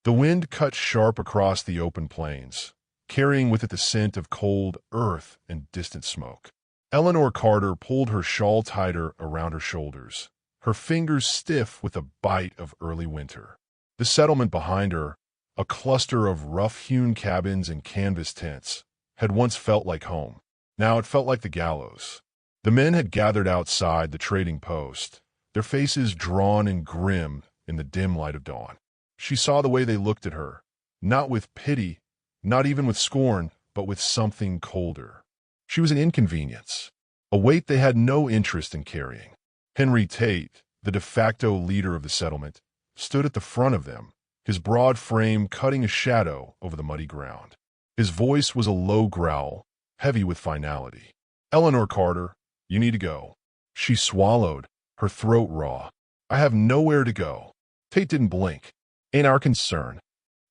The wind cut sharp across the open plains, carrying with it the scent of cold earth and distant smoke. Eleanor Carter pulled her shawl tighter around her shoulders, her fingers stiff with the bite of early winter. The settlement behind her, a cluster of rough-hewn cabins and canvas tents, had once felt like home. Now it felt like the gallows. The men had gathered outside the trading post, their faces drawn and grim in the dim light of dawn. She saw the way they looked at her, not with pity, not even with scorn, but with something colder. She was an inconvenience, a weight they had no interest in carrying. Henry Tate, the de facto leader of the settlement, stood at the front of them, his broad frame cutting a shadow over the muddy ground. His voice was a low growl, heavy with finality. "Eleanor Carter, you need to go." She swallowed, her throat raw. "I have nowhere to go." Tate didn't blink. "Ain't our concern."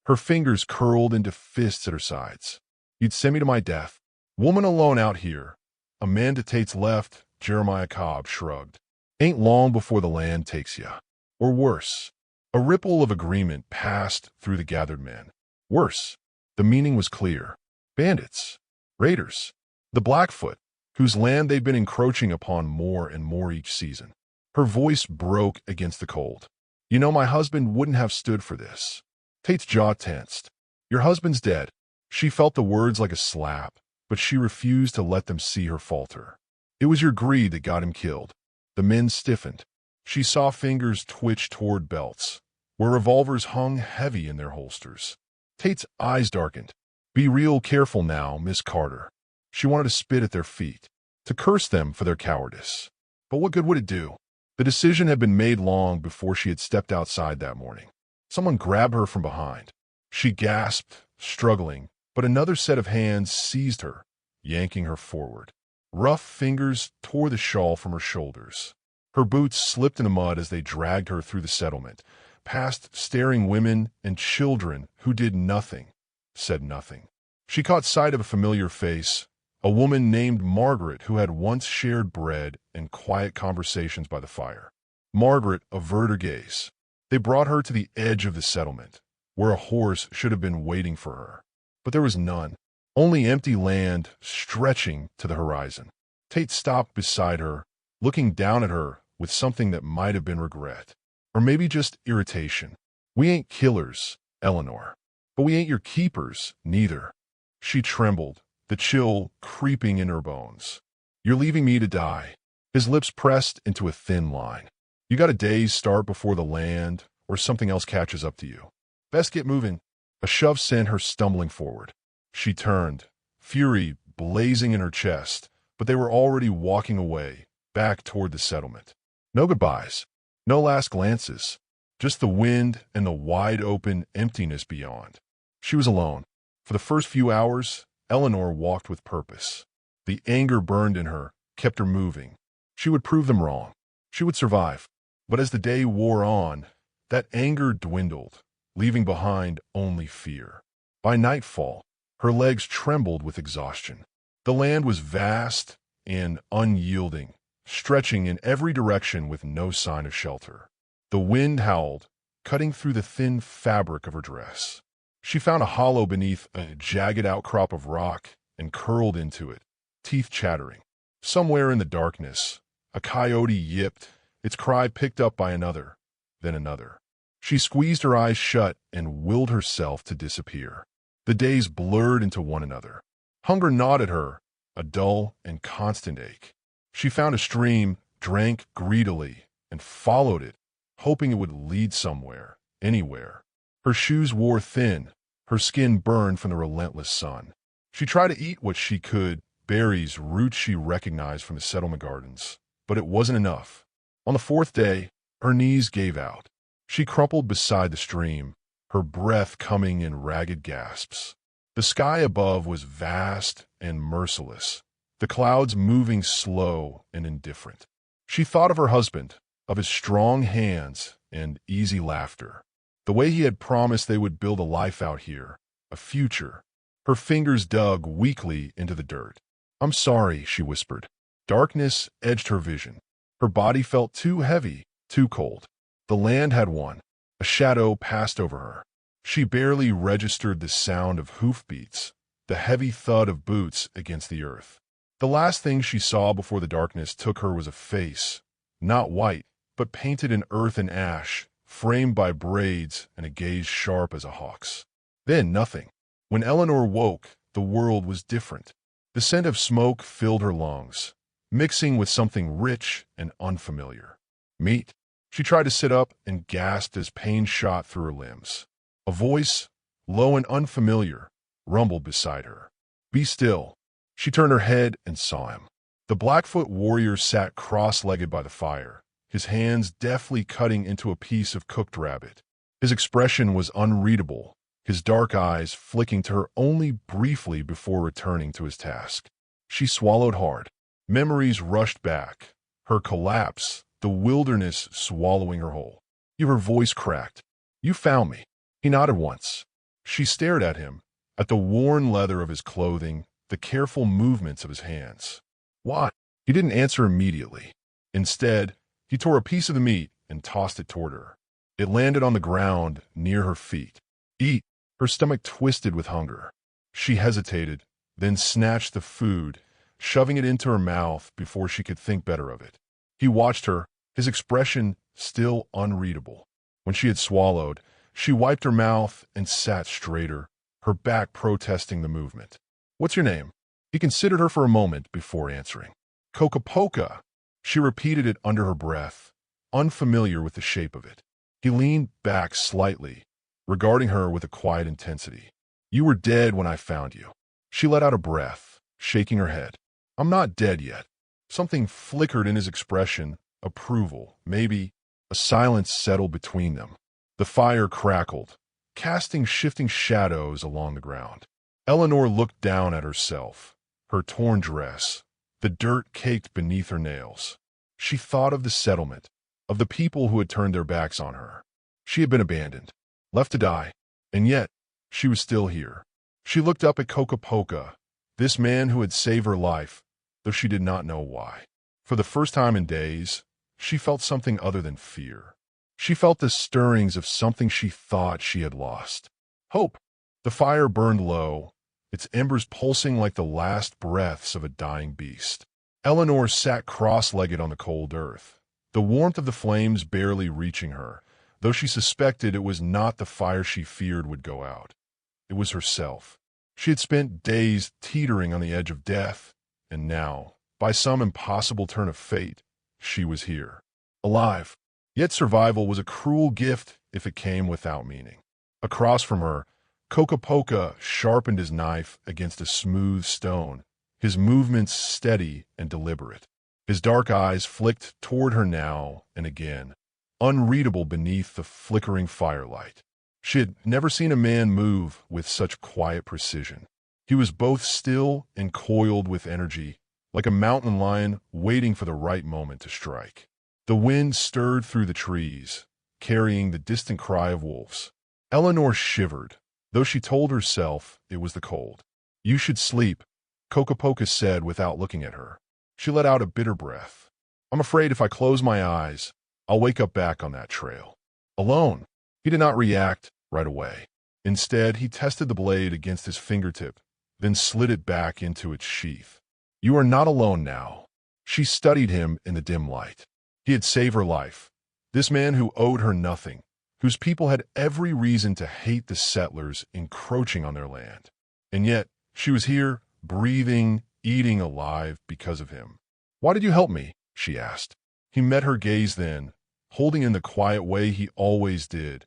Her fingers curled into fists at her sides. "You'd send me to my death. Woman alone out here." A man to Tate's left, Jeremiah Cobb, shrugged. "Ain't long before the land takes ya. Or worse." A ripple of agreement passed through the gathered men. Worse. The meaning was clear. Bandits. Raiders. The Blackfoot, whose land they'd been encroaching upon more and more each season. Her voice broke against the cold. "You know, my husband wouldn't have stood for this." Tate's jaw tensed. "Your husband's dead." She felt the words like a slap, but she refused to let them see her falter. "It was your greed that got him killed." The men stiffened. She saw fingers twitch toward belts, where revolvers hung heavy in their holsters. Tate's eyes darkened. "Be real careful now, Miss Carter." She wanted to spit at their feet, to curse them for their cowardice. But what good would it do? The decision had been made long before she had stepped outside that morning. Someone grabbed her from behind. She gasped, struggling, but another set of hands seized her, yanking her forward. Rough fingers tore the shawl from her shoulders. Her boots slipped in the mud as they dragged her through the settlement, past staring women and children who did nothing, said nothing. She caught sight of a familiar face, a woman named Margaret who had once shared bread and quiet conversations by the fire. Margaret averted her gaze. They brought her to the edge of the settlement, where a horse should have been waiting for her. But there was none, only empty land stretching to the horizon. Tate stopped beside her, looking down at her with something that might have been regret, or maybe just irritation. "We ain't killers, Eleanor, but we ain't your keepers, neither." She trembled, the chill creeping in her bones. "You're leaving me to die." His lips pressed into a thin line. "You got a day's start before the land, or something else catches up to you. Best get moving." A shove sent her stumbling forward. She turned, fury blazing in her chest, but they were already walking away, back toward the settlement. No goodbyes, no last glances, just the wind and the wide-open emptiness beyond. She was alone. For the first few hours, Eleanor walked with purpose. The anger burned in her, kept her moving. She would prove them wrong. She would survive. But as the day wore on, that anger dwindled, leaving behind only fear. By nightfall, her legs trembled with exhaustion. The land was vast and unyielding, stretching in every direction with no sign of shelter. The wind howled, cutting through the thin fabric of her dress. She found a hollow beneath a jagged outcrop of rock and curled into it, teeth chattering. Somewhere in the darkness, a coyote yipped, its cry picked up by another, then another. She squeezed her eyes shut and willed herself to disappear. The days blurred into one another. Hunger gnawed at her, a dull and constant ache. She found a stream, drank greedily, and followed it, hoping it would lead somewhere, anywhere. Her shoes wore thin, her skin burned from the relentless sun. She tried to eat what she could, berries, roots she recognized from the settlement gardens, but it wasn't enough. On the fourth day, her knees gave out. She crumpled beside the stream, her breath coming in ragged gasps. The sky above was vast and merciless, the clouds moving slow and indifferent. She thought of her husband, of his strong hands and easy laughter, the way he had promised they would build a life out here, a future. Her fingers dug weakly into the dirt. "I'm sorry," she whispered. Darkness edged her vision. Her body felt too heavy, too cold. The land had won. A shadow passed over her. She barely registered the sound of hoofbeats, the heavy thud of boots against the earth. The last thing she saw before the darkness took her was a face, not white, but painted in earth and ash, framed by braids and a gaze sharp as a hawk's. Then nothing. When Eleanor woke, the world was different. The scent of smoke filled her lungs, mixing with something rich and unfamiliar. Meat. She tried to sit up and gasped as pain shot through her limbs. A voice, low and unfamiliar, rumbled beside her. "Be still." She turned her head and saw him. The Blackfoot warrior sat cross-legged by the fire, his hands deftly cutting into a piece of cooked rabbit. His expression was unreadable, his dark eyes flicking to her only briefly before returning to his task. She swallowed hard. Memories rushed back. Her collapse, the wilderness swallowing her whole. Her voice cracked. "You found me." He nodded once. She stared at him, at the worn leather of his clothing, the careful movements of his hands. "Why?" He didn't answer immediately. Instead, he tore a piece of the meat and tossed it toward her. It landed on the ground near her feet. "Eat." Her stomach twisted with hunger. She hesitated, then snatched the food, shoving it into her mouth before she could think better of it. He watched her, his expression still unreadable. When she had swallowed, she wiped her mouth and sat straighter, her back protesting the movement. "What's your name?" He considered her for a moment before answering. "Coca-Poca." She repeated it under her breath, unfamiliar with the shape of it. He leaned back slightly, regarding her with a quiet intensity. "You were dead when I found you." She let out a breath, shaking her head. "I'm not dead yet." Something flickered in his expression, approval, maybe. A silence settled between them. The fire crackled, casting shifting shadows along the ground. Eleanor looked down at herself, her torn dress, the dirt caked beneath her nails. She thought of the settlement, of the people who had turned their backs on her. She had been abandoned, left to die, and yet she was still here. She looked up at Coca-Poca, this man who had saved her life, though she did not know why. For the first time in days, she felt something other than fear. She felt the stirrings of something she thought she had lost. Hope. The fire burned low, its embers pulsing like the last breaths of a dying beast. Eleanor sat cross-legged on the cold earth, the warmth of the flames barely reaching her, though she suspected it was not the fire she feared would go out. It was herself. She had spent days teetering on the edge of death, and now, by some impossible turn of fate, she was here. Alive. Yet survival was a cruel gift if it came without meaning. Across from her, Coca-Poca sharpened his knife against a smooth stone, his movements steady and deliberate. His dark eyes flicked toward her now and again, unreadable beneath the flickering firelight. She had never seen a man move with such quiet precision. He was both still and coiled with energy, like a mountain lion waiting for the right moment to strike. The wind stirred through the trees, carrying the distant cry of wolves. Eleanor shivered, though she told herself it was the cold. "You should sleep," Coca-Poca said without looking at her. She let out a bitter breath. "I'm afraid if I close my eyes, I'll wake up back on that trail. Alone." He did not react right away. Instead, he tested the blade against his fingertip, then slid it back into its sheath. "You are not alone now." She studied him in the dim light. He had saved her life. This man who owed her nothing, whose people had every reason to hate the settlers encroaching on their land. And yet, she was here, breathing, eating alive because of him. "Why did you help me?" she asked. He met her gaze then, holding in the quiet way he always did,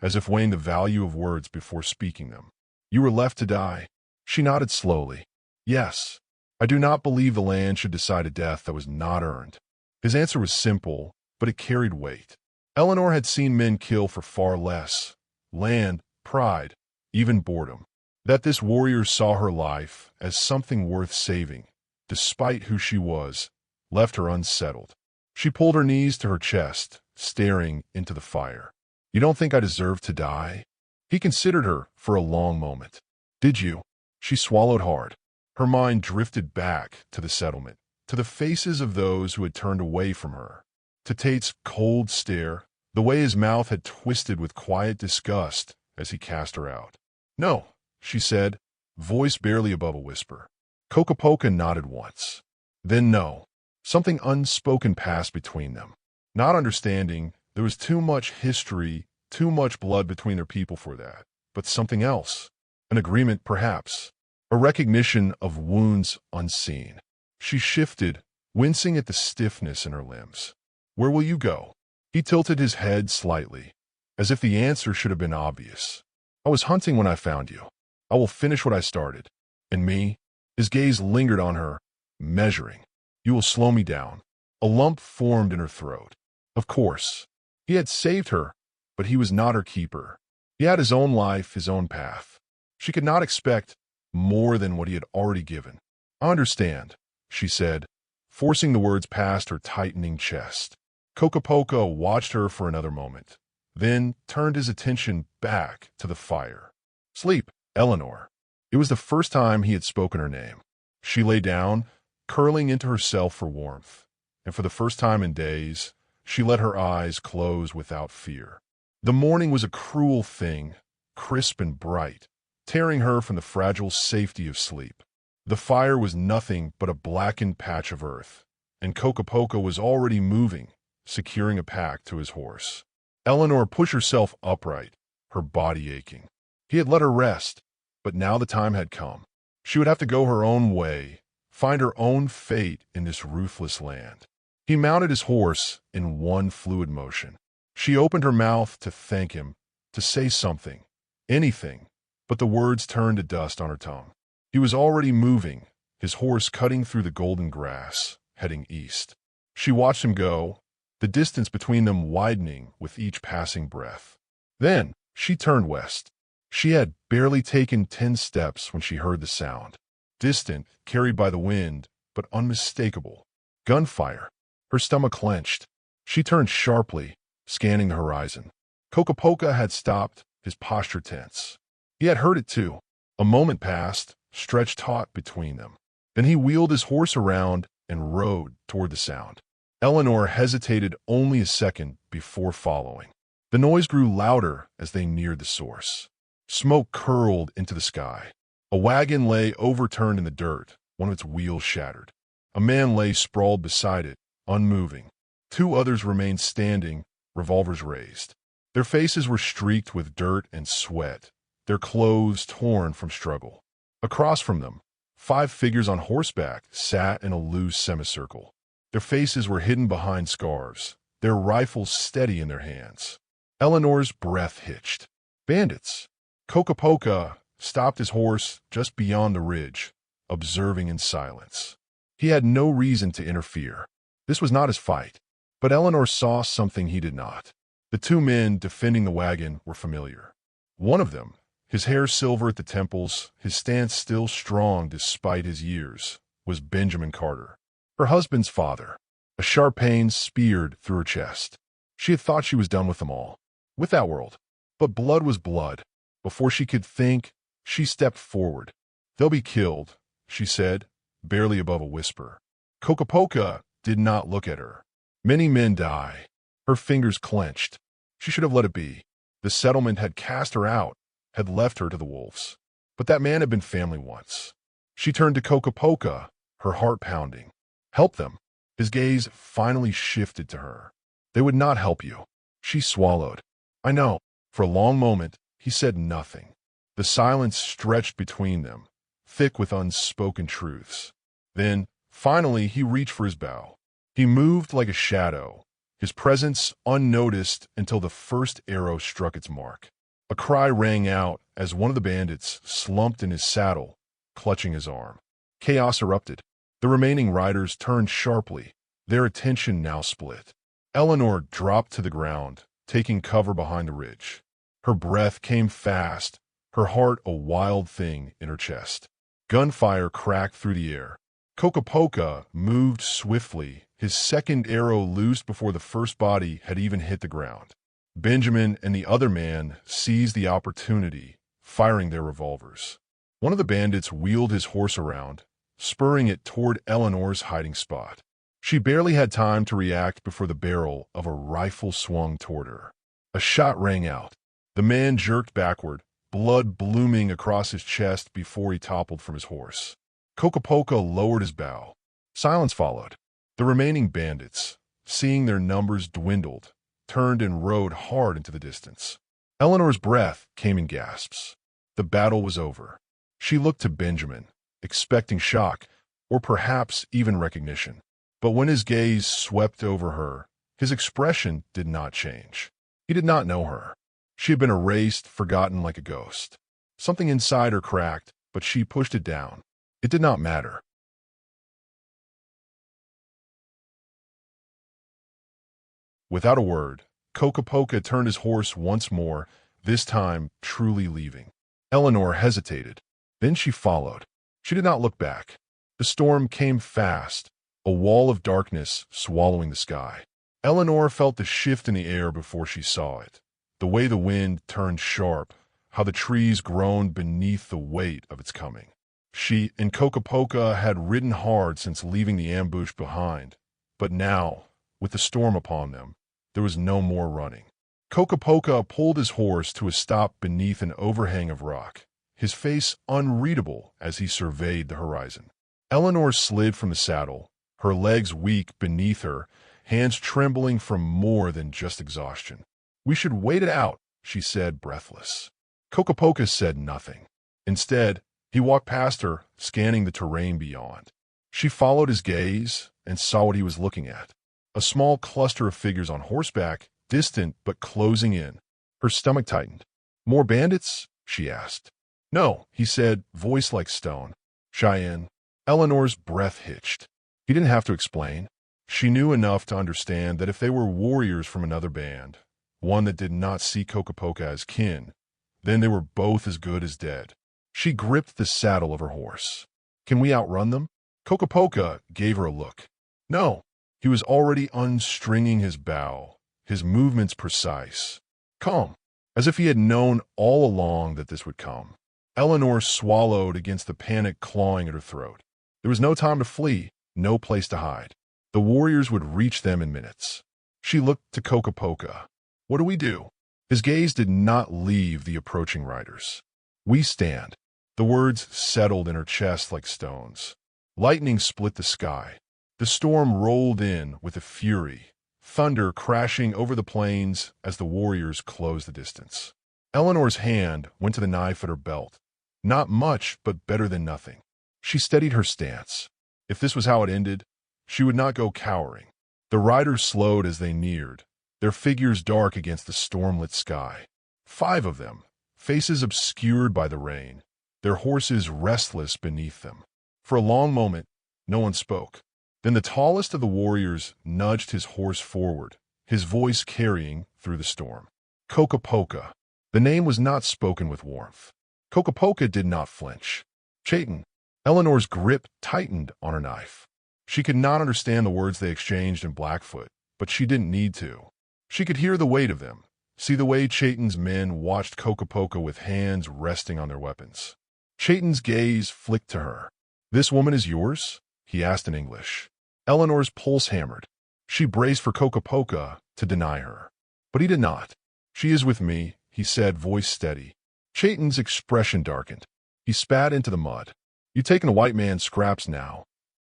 as if weighing the value of words before speaking them. "You were left to die." She nodded slowly. "Yes, I do not believe the land should decide a death that was not earned." His answer was simple, but it carried weight. Eleanor had seen men kill for far less: land, pride, even boredom. That this warrior saw her life as something worth saving, despite who she was, left her unsettled. She pulled her knees to her chest, staring into the fire. "You don't think I deserve to die?" He considered her for a long moment. "Did you?" She swallowed hard. Her mind drifted back to the settlement, to the faces of those who had turned away from her, to Tate's cold stare, the way his mouth had twisted with quiet disgust as he cast her out. "No," she said, voice barely above a whisper. Kokopoka nodded once. Then no. Something unspoken passed between them. Not understanding, there was too much history, too much blood between their people for that. But something else. An agreement, perhaps. A recognition of wounds unseen. She shifted, wincing at the stiffness in her limbs. "Where will you go?" He tilted his head slightly, as if the answer should have been obvious. "I was hunting when I found you. I will finish what I started." "And me?" His gaze lingered on her, measuring. "You will slow me down." A lump formed in her throat. Of course. He had saved her, but he was not her keeper. He had his own life, his own path. She could not expect more than what he had already given. "I understand," she said, forcing the words past her tightening chest. Kokopoka watched her for another moment, then turned his attention back to the fire. "Sleep, Eleanor." It was the first time he had spoken her name. She lay down, curling into herself for warmth, and for the first time in days, she let her eyes close without fear. The morning was a cruel thing, crisp and bright, tearing her from the fragile safety of sleep. The fire was nothing but a blackened patch of earth, and Kokopoka was already moving, securing a pack to his horse. Eleanor pushed herself upright, her body aching. He had let her rest, but now the time had come. She would have to go her own way, find her own fate in this ruthless land. He mounted his horse in one fluid motion. She opened her mouth to thank him, to say something, anything, but the words turned to dust on her tongue. He was already moving, his horse cutting through the golden grass, heading east. She watched him go, the distance between them widening with each passing breath. Then she turned west. She had barely taken 10 steps when she heard the sound. Distant, carried by the wind, but unmistakable. Gunfire. Her stomach clenched. She turned sharply, scanning the horizon. Kokopoka had stopped, his posture tense. He had heard it too. A moment passed, stretched taut between them. Then he wheeled his horse around and rode toward the sound. Eleanor hesitated only a second before following. The noise grew louder as they neared the source. Smoke curled into the sky. A wagon lay overturned in the dirt, one of its wheels shattered. A man lay sprawled beside it, unmoving. 2 others remained standing, revolvers raised. Their faces were streaked with dirt and sweat, their clothes torn from struggle. Across from them, 5 figures on horseback sat in a loose semicircle. Their faces were hidden behind scarves, their rifles steady in their hands. Eleanor's breath hitched. Bandits! Kokopoka stopped his horse just beyond the ridge, observing in silence. He had no reason to interfere. This was not his fight. But Eleanor saw something he did not. The 2 men defending the wagon were familiar. One of them, his hair silver at the temples, his stance still strong despite his years, was Benjamin Carter, her husband's father. A sharp pain speared through her chest. She had thought she was done with them all, with that world. But blood was blood. Before she could think, she stepped forward. "They'll be killed," she said, barely above a whisper. Kokopoka did not look at her. "Many men die." Her fingers clenched. She should have let it be. The settlement had cast her out, had left her to the wolves. But that man had been family once. She turned to Kokopoka, her heart pounding. "Help them." His gaze finally shifted to her. "They would not help you." She swallowed. "I know." For a long moment, he said nothing. The silence stretched between them, thick with unspoken truths. Then, finally, he reached for his bow. He moved like a shadow, his presence unnoticed until the first arrow struck its mark. A cry rang out as one of the bandits slumped in his saddle, clutching his arm. Chaos erupted. The remaining riders turned sharply, their attention now split. Eleanor dropped to the ground, taking cover behind the ridge. Her breath came fast, her heart a wild thing in her chest. Gunfire cracked through the air. Kokopoka moved swiftly, his second arrow loosed before the first body had even hit the ground. Benjamin and the other man seized the opportunity, firing their revolvers. One of the bandits wheeled his horse around, spurring it toward Eleanor's hiding spot. She barely had time to react before the barrel of a rifle swung toward her. A shot rang out. The man jerked backward, blood blooming across his chest before he toppled from his horse. Kokopoka lowered his bow. Silence followed. The remaining bandits, seeing their numbers dwindled, turned and rode hard into the distance. Eleanor's breath came in gasps. The battle was over. She looked to Benjamin, expecting shock, or perhaps even recognition. But when his gaze swept over her, his expression did not change. He did not know her. She had been erased, forgotten like a ghost. Something inside her cracked, but she pushed it down. It did not matter. Without a word, Kokopoka turned his horse once more, this time truly leaving. Eleanor hesitated. Then she followed. She did not look back. The storm came fast, a wall of darkness swallowing the sky. Eleanor felt the shift in the air before she saw it. The way the wind turned sharp, how the trees groaned beneath the weight of its coming. She and Kokopoka had ridden hard since leaving the ambush behind, but now, with the storm upon them, there was no more running. Kokopoka pulled his horse to a stop beneath an overhang of rock, his face unreadable as he surveyed the horizon. Eleanor slid from the saddle, her legs weak beneath her, hands trembling from more than just exhaustion. "We should wait it out," she said, breathless. Kokopoka said nothing. Instead, he walked past her, scanning the terrain beyond. She followed his gaze and saw what he was looking at. A small cluster of figures on horseback, distant but closing in. Her stomach tightened. "More bandits?" she asked. "No," he said, voice like stone. "Cheyenne." Eleanor's breath hitched. He didn't have to explain. She knew enough to understand that if they were warriors from another band, one that did not see Kokopoka as kin, then they were both as good as dead. She gripped the saddle of her horse. "Can we outrun them?" Kokopoka gave her a look. No. He was already unstringing his bow, his movements precise, calm, as if he had known all along that this would come. Eleanor swallowed against the panic clawing at her throat. There was no time to flee, no place to hide. The warriors would reach them in minutes. She looked to Kokopoka. "What do we do?" His gaze did not leave the approaching riders. "We stand." The words settled in her chest like stones. Lightning split the sky. The storm rolled in with a fury, thunder crashing over the plains as the warriors closed the distance. Eleanor's hand went to the knife at her belt. Not much, but better than nothing. She steadied her stance. If this was how it ended, she would not go cowering. The riders slowed as they neared, their figures dark against the stormlit sky. 5 of them, faces obscured by the rain, their horses restless beneath them. For a long moment, no one spoke. Then the tallest of the warriors nudged his horse forward, his voice carrying through the storm. Kokopoka. The name was not spoken with warmth. Kokopoka did not flinch. Chayton. Eleanor's grip tightened on her knife. She could not understand the words they exchanged in Blackfoot, but she didn't need to. She could hear the weight of them, see the way Chayton's men watched Kokopoka with hands resting on their weapons. Chayton's gaze flicked to her. "This woman is yours?" he asked in English. Eleanor's pulse hammered. She braced for Kokopoka to deny her. But he did not. "She is with me," he said, voice steady. Chayton's expression darkened. He spat into the mud. "You taking a white man's scraps now?"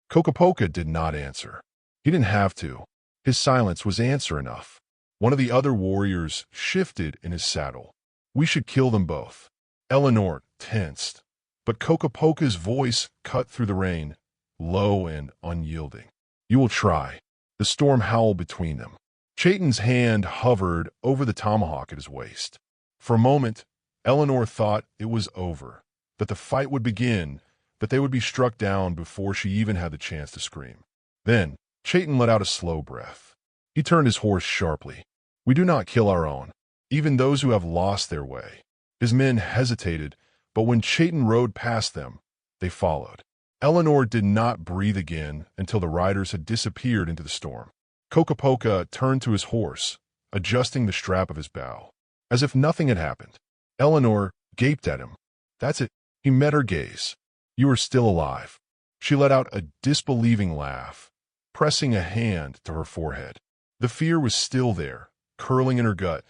Kokopoka did not answer. He didn't have to. His silence was answer enough. One of the other warriors shifted in his saddle. "We should kill them both." Eleanor tensed. But Kokopoka's voice cut through the rain, low and unyielding. "You will try." The storm howled between them. Chayton's hand hovered over the tomahawk at his waist. For a moment, Eleanor thought it was over, that the fight would begin, that they would be struck down before she even had the chance to scream. Then, Chayton let out a slow breath. He turned his horse sharply. "We do not kill our own, even those who have lost their way." His men hesitated, but when Chayton rode past them, they followed. Eleanor did not breathe again until the riders had disappeared into the storm. Kokopoka turned to his horse, adjusting the strap of his bow. As if nothing had happened, Eleanor gaped at him. "That's it." He met her gaze. "You are still alive." She let out a disbelieving laugh, pressing a hand to her forehead. The fear was still there, curling in her gut,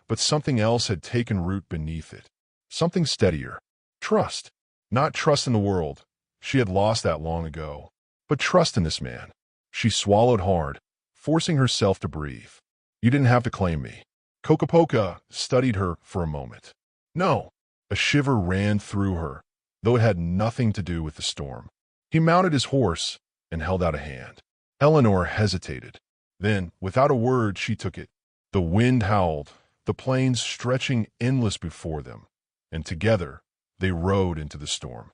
but something else had taken root beneath it. Something steadier. Trust. Not trust in the world. She had lost that long ago. But trust in this man. She swallowed hard, forcing herself to breathe. You didn't have to claim me. Kokapoka studied her for a moment. No. A shiver ran through her, though it had nothing to do with the storm. He mounted his horse and held out a hand. Eleanor hesitated. Then, without a word, she took it. The wind howled, the plains stretching endless before them, and together they rode into the storm.